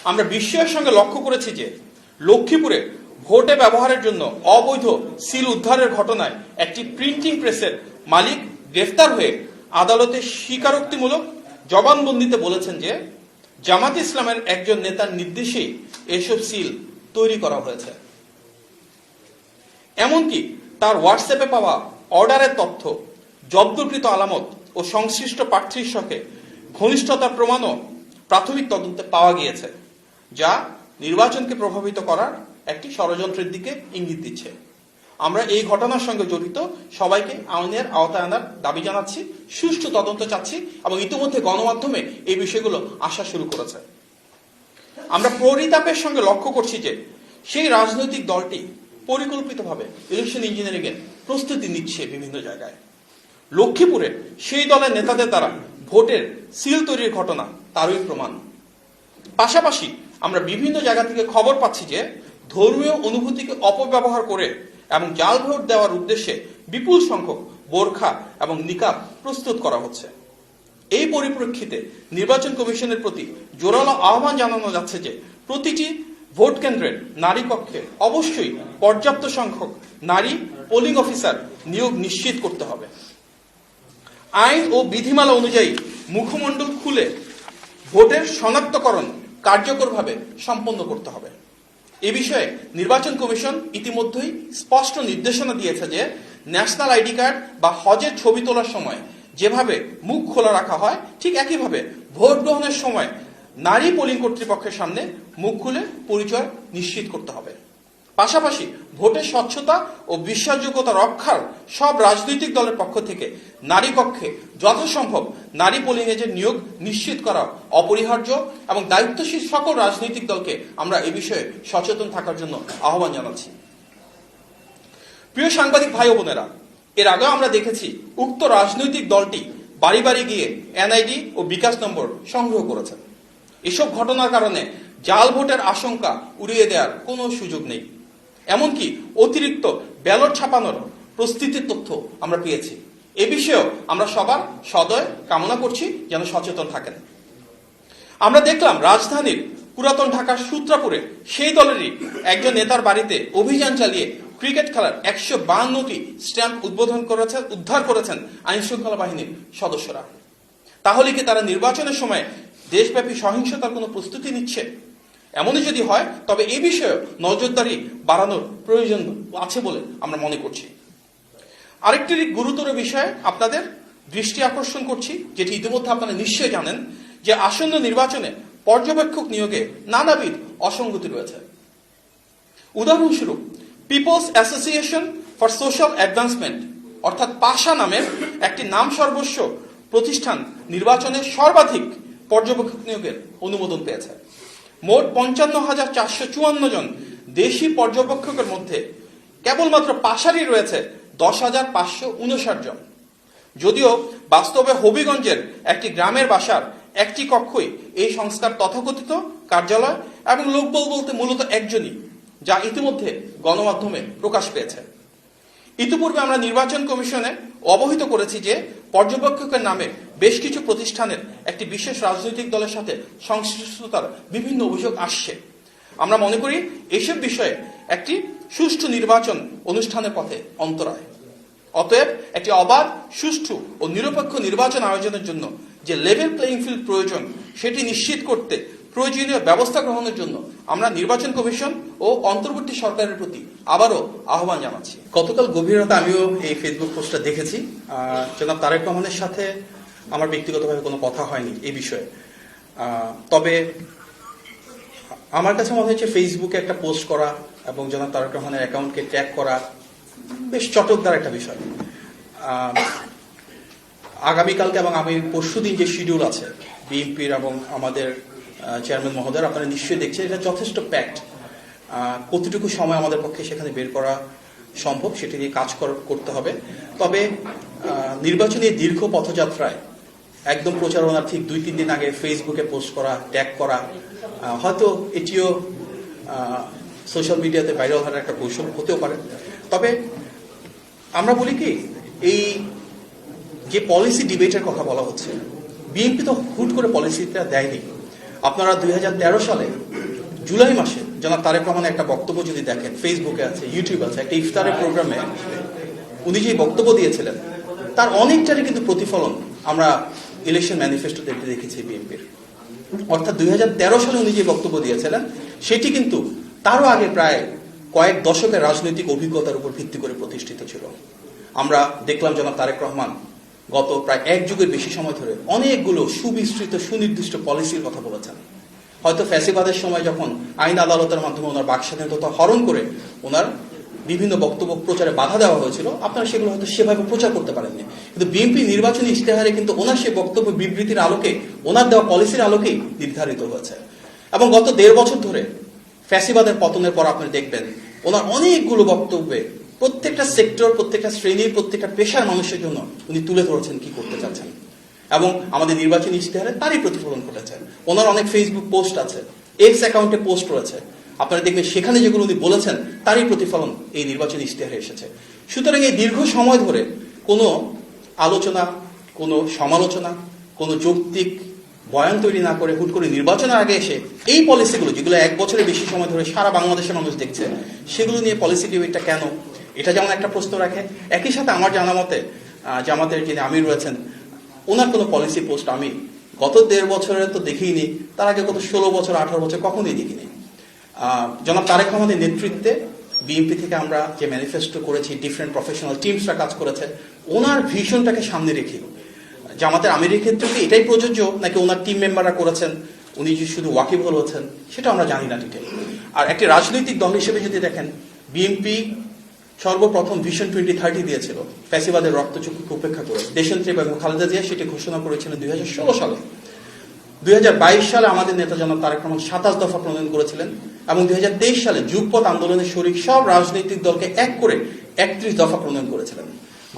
আমরা বিস্ময়ের সঙ্গে লক্ষ্য করেছি যে লক্ষ্মীপুরে ভোটে ব্যবহারের জন্য অবৈধ সিল উদ্ধারের ঘটনায় একটি প্রিন্টিং প্রেসের মালিক গ্রেফতার হয়ে আদালতে স্বীকারোক্তিমূলক জবানবন্দিতে বলেছেন যে জামাত ইসলামের একজন নেতার নির্দেশেই এসব সিল তৈরি করা হয়েছে। এমনকি তার হোয়াটসঅ্যাপে পাওয়া অর্ডারের তথ্য, জব্দকৃত আলামত ও সংশ্লিষ্ট প্রার্থীর সঙ্গে ঘনিষ্ঠতার প্রমাণও প্রাথমিক তদন্তে পাওয়া গিয়েছে, যা নির্বাচনকে প্রভাবিত করার একটি ষড়যন্ত্রের দিকে ইঙ্গিত দিচ্ছে। আমরা এই ঘটনার সঙ্গে জড়িত সবাইকে আইনের আওতায় আনার দাবি জানাচ্ছি, সুষ্ঠু তদন্ত চাচ্ছি এবং ইতিমধ্যে গণমাধ্যমে এই বিষয়গুলো আসা শুরু করেছে। আমরা পরিতাপের সঙ্গে লক্ষ্য করছি যে সেই রাজনৈতিক দলটি পরিকল্পিতভাবে ইলেকশন ইঞ্জিনিয়ারিং এর প্রস্তুতি নিচ্ছে বিভিন্ন জায়গায়। লক্ষ্মীপুরে সেই দলের নেতাদের দ্বারা ভোটের সিল তৈরির ঘটনা তারই প্রমাণ। পাশাপাশি আমরা বিভিন্ন জায়গা থেকে খবর পাচ্ছি যে ধর্মীয় অনুভূতিকে অপব্যবহার করে এবং জাল ভোট দেওয়ার উদ্দেশ্যে বিপুল সংখ্যক বোরখা এবং নিকাব প্রস্তুত করা হচ্ছে। এই পরিপ্রেক্ষিতে নির্বাচন কমিশনের প্রতি জোরালো আহ্বান জানানো যাচ্ছে যে প্রতিটি ভোট কেন্দ্রের নারী কক্ষে অবশ্যই পর্যাপ্ত সংখ্যক নারী পোলিং অফিসার নিয়োগ নিশ্চিত করতে হবে। আইন ও বিধিমালা অনুযায়ী মুখমণ্ডল খুলে ভোটের শনাক্তকরণ কার্যকরভাবে সম্পন্ন করতে হবে। এ বিষয়ে নির্বাচন কমিশন ইতিমধ্যেই স্পষ্ট নির্দেশনা দিয়েছে যে ন্যাশনাল আইডি কার্ড বা হজের ছবি তোলার সময় যেভাবে মুখ খোলা রাখা হয়, ঠিক একইভাবে ভোট গ্রহণের সময় নারী পোলিং কর্তৃপক্ষের সামনে মুখ খুলে পরিচয় নিশ্চিত করতে হবে। পাশাপাশি ভোটের স্বচ্ছতা ও বিশ্বাসযোগ্যতা রক্ষার সব রাজনৈতিক দলের পক্ষ থেকে নারী কক্ষে যথাসম্ভব নারী পোলিং এজেন্ট নিয়োগ নিশ্চিত করা অপরিহার্য এবং দায়িত্বশীল সকল রাজনৈতিক দলকে আমরা এ বিষয়ে সচেতন থাকার জন্য আহ্বান জানাচ্ছি। প্রিয় সাংবাদিক ভাই ও বোনেরা, এর আগেও আমরা দেখেছি উক্ত রাজনৈতিক দলটি বাড়ি বাড়ি গিয়ে এনআইডি ও বিকাশ নম্বর সংগ্রহ করেছে। এসব ঘটনার কারণে জাল ভোটের আশঙ্কা উড়িয়ে দেওয়ার কোনো সুযোগ নেই। এমনকি অতিরিক্ত ব্যালট ছাপানোর প্রস্তুতির তথ্য আমরা পেয়েছি। এ বিষয়েও আমরা সবার সদয় কামনা করছি যেন সচেতন থাকেন। আমরা দেখলাম রাজধানীর পুরাতন ঢাকার সূত্রাপুরে সেই দলেরই একজন নেতার বাড়িতে অভিযান চালিয়ে ক্রিকেট খেলার 152টি স্ট্যাম্প উদ্ধার করেছেন আইন শৃঙ্খলা বাহিনীর সদস্যরা। তাহলে কি তারা নির্বাচনের সময় দেশব্যাপী সহিংসতার কোনো প্রস্তুতি নিচ্ছে? এমনই যদি হয় তবে এই বিষয়ে নজরদারি বাড়ানোর প্রয়োজন আছে বলে আমরা মনে করছি। আরেকটি গুরুতর বিষয়ে আপনাদের দৃষ্টি আকর্ষণ করছি, যেটি ইতিমধ্যে আপনারা নিশ্চয়ই জানেন, যে আসন্ন নির্বাচনে পর্যবেক্ষক নিয়োগে নানাবিধ অসঙ্গতি রয়েছে। উদাহরণস্বরূপ people's association for social advancement অর্থাৎ পাশা নামের একটি নাম সর্বস্ব প্রতিষ্ঠান নির্বাচনে সর্বাধিক পর্যবেক্ষক নিয়োগের অনুমোদন পেয়েছে। মোট 55,454 জন দেশি পর্যবেক্ষকের মধ্যে কেবলমাত্র পাশারই রয়েছে 10,559 জন। যদিও বাস্তবে হবিগঞ্জের একটি গ্রামের বাসার একটি কক্ষই এই সংস্থার তথাকথিত কার্যালয় এবং লোকবল বলতে মূলত একজনই, যা ইতিমধ্যে গণমাধ্যমে প্রকাশ পেয়েছে। ইতিপূর্বে আমরা নির্বাচন কমিশনে অবহিত করেছি যে পর্যবেক্ষকের নামে বেশ কিছু প্রতিষ্ঠানের একটি বিশেষ রাজনৈতিক দলের সাথে সংশ্লিষ্টতার বিভিন্ন অভিযোগ আসছে। আমরা মনে করি এসব বিষয়ে একটি সুষ্ঠু নির্বাচন অনুষ্ঠানের পথে অন্তরায়। অতএব একটি অবাধ, সুষ্ঠু ও নিরপেক্ষ নির্বাচন আয়োজনের জন্য যে লেভেল প্লেইং ফিল্ড প্রয়োজন সেটি নিশ্চিত করতে প্রয়োজনীয় ব্যবস্থা গ্রহণের জন্য আমরা নির্বাচন কমিশন ও অন্তর্বর্তী সরকারের প্রতি আবারও আহ্বান জানাচ্ছি। গতকাল গভীর রাতে আমিও এই ফেসবুক পোস্টটা দেখেছি। জনাব তারেক রহমানের সাথে আমার ব্যক্তিগতভাবে কোনো কথা হয়নি এই বিষয়ে। তবে আমার কাছে মনে হয়েছে ফেসবুকে একটা পোস্ট করা এবং জনাব তারেক রহমানের অ্যাকাউন্টকে ট্র্যাক করা বেশ চটকদার একটা বিষয়। আগামীকালকে এবং আমি পরশুদিন যে শিডিউল আছে বিএনপির এবং আমাদের চেয়ারম্যান মহোদয়, আপনারা নিশ্চয়ই দেখছেন এটা যথেষ্ট প্যাক্ট। কতটুকু সময় আমাদের পক্ষে সেখানে বের করা সম্ভব সেটি নিয়ে কাজ করতে হবে। তবে নির্বাচনী দীর্ঘ পথযাত্রায় একদম প্রচারণার ঠিক 2-3 দিন আগে ফেসবুকে পোস্ট করা, ট্যাগ করা, হয়তো এটিও সোশ্যাল মিডিয়াতে ভাইরাল হওয়ার একটা কৌশল হতেও পারে। তবে আমরা বলি কি, এই যে পলিসি ডিবেটের কথা বলা হচ্ছে, বিএনপি তো হুট করে পলিসিটা দেয়নি। আপনারা 2013 সালে জুলাই মাসে জনাব তারেক রহমানের একটা বক্তব্য যদি দেখেন, ফেসবুকে আছে, ইউটিউব আছে, একটা ইফতারের প্রোগ্রামে উনি যে বক্তব্য দিয়েছিলেন তার অনেকটারই কিন্তু প্রতিফলন আমরা ইলেকশন ম্যানিফেস্টোতে দেখেছি বিএনপির। অর্থাৎ 2013 সালে উনি যে বক্তব্য দিয়েছিলেন সেটি কিন্তু তারও আগে প্রায় কয়েক দশকের রাজনৈতিক অভিজ্ঞতার উপর ভিত্তি করে প্রতিষ্ঠিত ছিল। আমরা দেখলাম জনাব তারেক রহমান গত প্রায় এক যুগের বেশি সময় ধরে অনেকগুলো সুবিস্তৃত সুনির্দিষ্ট পলিসির কথা বলেছেন। হয়তো ফ্যাসিবাদের সময় যখন আইন আদালতের মাধ্যমে ওনার বাক স্বাধীনতা হরণ করে ওনার বিভিন্ন বক্তব্য প্রচারে বাধা দেওয়া হয়েছিল, আপনারা সেগুলো হয়তো সেভাবে প্রচার করতে পারেননি, কিন্তু বিএনপি নির্বাচনী ইশতেহারে কিন্তু ওনার সেই বক্তব্য বিবৃতির আলোকে, ওনার দেওয়া পলিসির আলোকেই নির্ধারিত হয়েছে। এবং গত 1.5 বছর ধরে ফ্যাসিবাদের পতনের পর আপনি দেখবেন ওনার অনেকগুলো বক্তব্যে প্রত্যেকটা সেক্টর, প্রত্যেকটা শ্রেণীর, প্রত্যেকটা পেশার মানুষের জন্য উনি তুলে ধরেছেন কি করতে চাচ্ছেন, এবং আমাদের নির্বাচনী ইশতেহারে তারই প্রতিফলন ঘটেছে। ওনার অনেক ফেসবুক পোস্ট আছে, এক্স অ্যাকাউন্টে পোস্ট রয়েছে, আপনারা দেখবেন সেখানে যেগুলো উনি বলেছেন তারই প্রতিফলন এই নির্বাচনী ইশতেহারে এসেছে। সুতরাং এই দীর্ঘ সময় ধরে কোনো আলোচনা, কোনো সমালোচনা, কোনো যৌক্তিক বয়ান তৈরি না করে হুট করে নির্বাচনের আগে এসে এই পলিসিগুলো, যেগুলো 1 বছরের বেশি সময় ধরে সারা বাংলাদেশের মানুষ দেখছে, সেগুলো নিয়ে পলিসি ডিবেটটা কেন, এটা যেমন একটা প্রশ্ন রাখে। একই সাথে আমার জানা মতে জামাতের যিনি আমির রয়েছেন, ওনার কোনো পলিসি পোস্ট আমি গত 1.5 বছরে তো দেখিনি, তার আগে গত 16 বছর 18 বছর কখনোই দেখিনি। জনাব তারেক রহমানের নেতৃত্বে বিএনপি থেকে আমরা যে ম্যানিফেস্টো করেছি, ডিফারেন্ট প্রফেশনাল টিমসরা কাজ করেছে, ওনার ভিশনটাকে সামনে রেখে। জামাতের আমিরের ক্ষেত্রে কি এটাই প্রযোজ্য, নাকি ওনার টিম মেম্বাররা করেছেন, উনি যে শুধু ওয়াকিবহল হচ্ছেন, সেটা আমরা জানি না ডিটেল। আর একটি রাজনৈতিক দল হিসেবে যদি দেখেন, বিএনপি সর্বপ্রথম ভিশন 2030 দিয়েছিল ফ্যাসিবাদের রক্তচক্ষুকে উপেক্ষা করে। দেশনেত্রী বেগম খালেদা জিয়া সেটি ঘোষণা করেছিলেন 2016 সালে। 2022 সালে আমাদের নেতা জনাব তারেক রহমান 27 দফা প্রণয়ন করেছিলেন, এবং 2023 সালে যুগপৎ আন্দোলনের শরিক সব রাজনৈতিক দলকে এক করে 31 দফা প্রণয়ন করেছিলেন।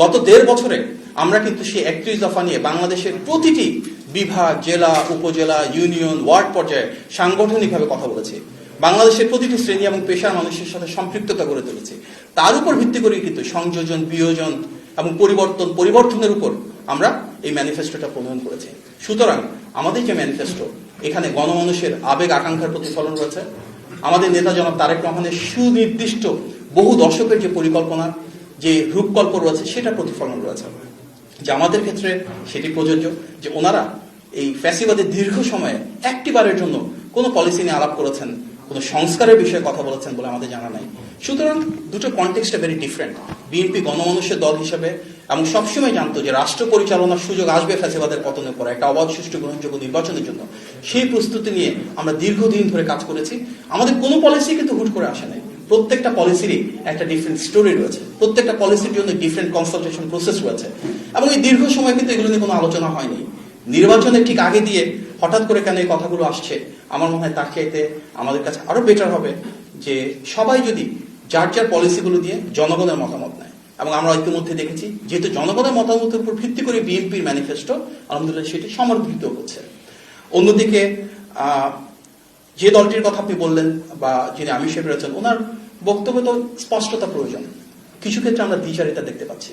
গত 1.5 বছরে আমরা কিন্তু সেই 31 দফা নিয়ে বাংলাদেশের প্রতিটি বিভাগ, জেলা, উপজেলা, ইউনিয়ন, ওয়ার্ড পর্যায়ে সাংগঠনিকভাবে কথা বলেছি। বাংলাদেশের প্রতিটি শ্রেণী এবং পেশার মানুষের সাথে সম্পৃক্ততা গড়ে তুলেছি। তার উপর ভিত্তি করে কিন্তু সংযোজন, বিয়োজন এবং পরিবর্তনের উপর আমরা এই ম্যানিফেস্টোটা প্রণয়ন করেছি। সুতরাং আমাদের যে ম্যানিফেস্টো, এখানে গণমানুষের আবেগ আকাঙ্ক্ষার প্রতিফলন রয়েছে। আমাদের নেতা জনাব তারেক রহমানের সুনির্দিষ্ট বহু দশকের যে পরিকল্পনা, যে রূপকল্প রয়েছে, সেটা প্রতিফলন রয়েছে। যে আমাদের ক্ষেত্রে সেটি প্রযোজ্য যে ওনারা এই ফ্যাসিবাদের দীর্ঘ সময়ে একটিবারের জন্য কোনো পলিসি নিয়ে আলাপ করেছেন, কোনো সংস্কারের বিষয়ে কথা বলেছেন বলে আমাদের জানা নাই। সুতরাং দুটো কনটেক্সটটা ভেরি ডিফারেন্ট। বিএনপি গণমানুষের দল হিসেবে এবং সবসময় জানতো যে রাষ্ট্র পরিচালনার সুযোগ আসবে ফ্যাসিবাদের পতনের পর একটা অবাধ, সুষ্ঠু, গ্রহণযোগ্য নির্বাচনের জন্য। সেই প্রস্তুতি নিয়ে আমরা দীর্ঘদিন ধরে কাজ করেছি। আমাদের কোনো পলিসি কিন্তু হুট করে আসে নাই। প্রত্যেকটা পলিসিরই একটা ডিফারেন্ট স্টোরি রয়েছে, প্রত্যেকটা পলিসির জন্য ডিফারেন্ট কনসালটেশন প্রসেস রয়েছে, এবং এই দীর্ঘ সময় কিন্তু এগুলো নিয়ে কোনো আলোচনা হয়নি। নির্বাচনের ঠিক আগে দিয়ে হঠাৎ করে কেন এই কথাগুলো আসছে, আমার মনে হয় তার চাইতে আমাদের কাছে আরো বেটার হবে যে সবাই যদি যার যার পলিসিগুলো দিয়ে জনগণের মতামত নেয়। এবং আমরা ইতিমধ্যে দেখেছি, যেহেতু জনগণের মতামতের উপর ভিত্তি করে বিএনপির ম্যানিফেস্টো আলহামদুলিল্লাহ সেটি সমর্থিত হচ্ছে। অন্যদিকে যে দলটির কথা আপনি বললেন বা যিনি আমির সাহেব রয়েছেন, ওনার বক্তব্য তো স্পষ্টতা প্রয়োজন। কিছু ক্ষেত্রে আমরা দ্বিচারিতা দেখতে পাচ্ছি।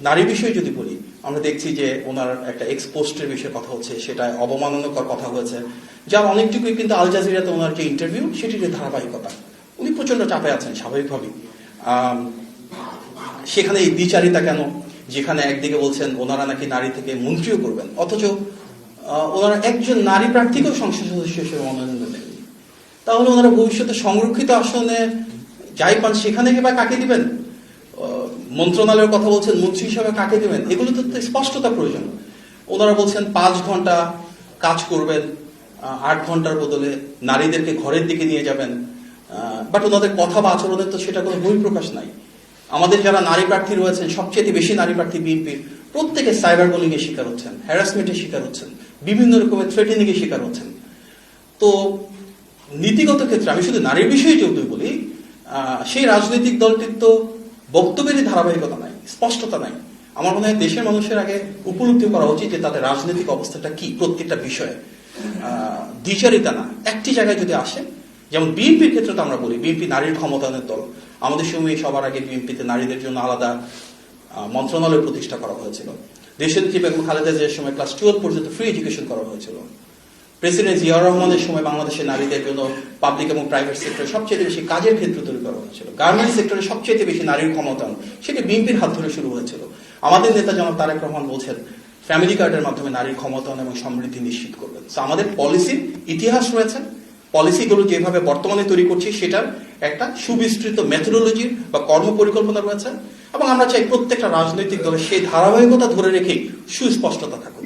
নারী বিষয়ে যদি বলি, আমরা দেখছি যে ওনার একটা এক্সপোস্টের বিষয়ে কথা হচ্ছে, সেটা অবমাননাকর কথা হয়েছে, যার অনেকটুকুই কিন্তু আল জাজিরাতে ওনার যে ইন্টারভিউ, সেটির যে ধারাবাহিকতা, উনি প্রচন্ড চাপে আছেন স্বাভাবিকভাবেই। সেখানে এই দ্বিচারিতা কেন, যেখানে একদিকে বলছেন ওনারা নাকি নারী থেকে মন্ত্রীও করবেন, অথচ ওনারা একজন নারী প্রার্থীকেও সংসদ সদস্য হিসেবে মনোনয়ন দেননি। তাহলে ওনারা ভবিষ্যতে সংরক্ষিত আসনে যাই পান সেখানে বা কাকে দিবেন? মন্ত্রণালয়ের কথা বলছেন, মন্ত্রী হিসাবে কাকে দিবেন? এগুলো তো স্পষ্টতা প্রয়োজন। ওনারা বলছেন 5 ঘন্টা কাজ করবেন, 8 ঘন্টার বদলে নারীদেরকে ঘরের দিকে নিয়ে যাবেন, বাট ওনাদের কথা বা আচরণের তো সেটা কোনো বহিঃপ্রকাশ নাই। আমাদের যারা নারী প্রার্থী রয়েছেন, সবচেয়ে বেশি নারী প্রার্থী বিএনপির, প্রত্যেকে সাইবার বুলিং এর শিকার হচ্ছেন, হ্যারাসমেন্টের শিকার হচ্ছেন, বিভিন্ন রকমের থ্রেটেনিং এর শিকার হচ্ছেন। তো নীতিগত ক্ষেত্রে আমি শুধু নারীর বিষয়ে যদি বলি, সেই রাজনৈতিক দলটির তো বক্তব্যেরই ধারাবাহিকতা নাই, স্পষ্টতা নাই। আমার মনে হয় দেশের মানুষের আগে উপলব্ধি করা উচিত যে তাদের রাজনৈতিক অবস্থাটা কি প্রত্যেকটা বিষয়ে। দ্বিচারিতা না, একটি জায়গায় যদি আসে, যেমন বিএনপির ক্ষেত্রে তো আমরা বলি বিএনপি নারীর ক্ষমতায়নের দল। আমাদের সময় সবার আগে বিএনপিতে নারীদের জন্য আলাদা মন্ত্রণালয় প্রতিষ্ঠা করা হয়েছিল। দেশনেত্রী বেগম খালেদা জিয়ার সময় ক্লাস 12 পর্যন্ত ফ্রি এডুকেশন করা হয়েছিল। প্রেসিডেন্ট জিয়াউর রহমানের সময় বাংলাদেশের নারীদের জন্য পাবলিক এবং প্রাইভেট সেক্টরে সবচেয়ে বেশি কাজের ক্ষেত্র তৈরি করা হয়েছিল। গার্মেন্টস সেক্টরে সবচেয়ে বেশি নারীর ক্ষমতায়ন সেটি বিএনপির হাত ধরে শুরু হয়েছিল। আমাদের নেতা জনাব তারেক রহমান বলছেন ফ্যামিলি কার্ডের মাধ্যমে নারীর ক্ষমতায়ন এবং সমৃদ্ধি নিশ্চিত করবেন। আমাদের পলিসির ইতিহাস রয়েছে, পলিসিগুলো যেভাবে বর্তমানে তৈরি করছি সেটার একটা সুবিস্তৃত মেথোডোলজি বা কর্ম পরিকল্পনা রয়েছে এবং আমরা চাই প্রত্যেকটা রাজনৈতিক দলের সেই ধারাবাহিকতা ধরে রেখেই সুস্পষ্টতা থাকুক।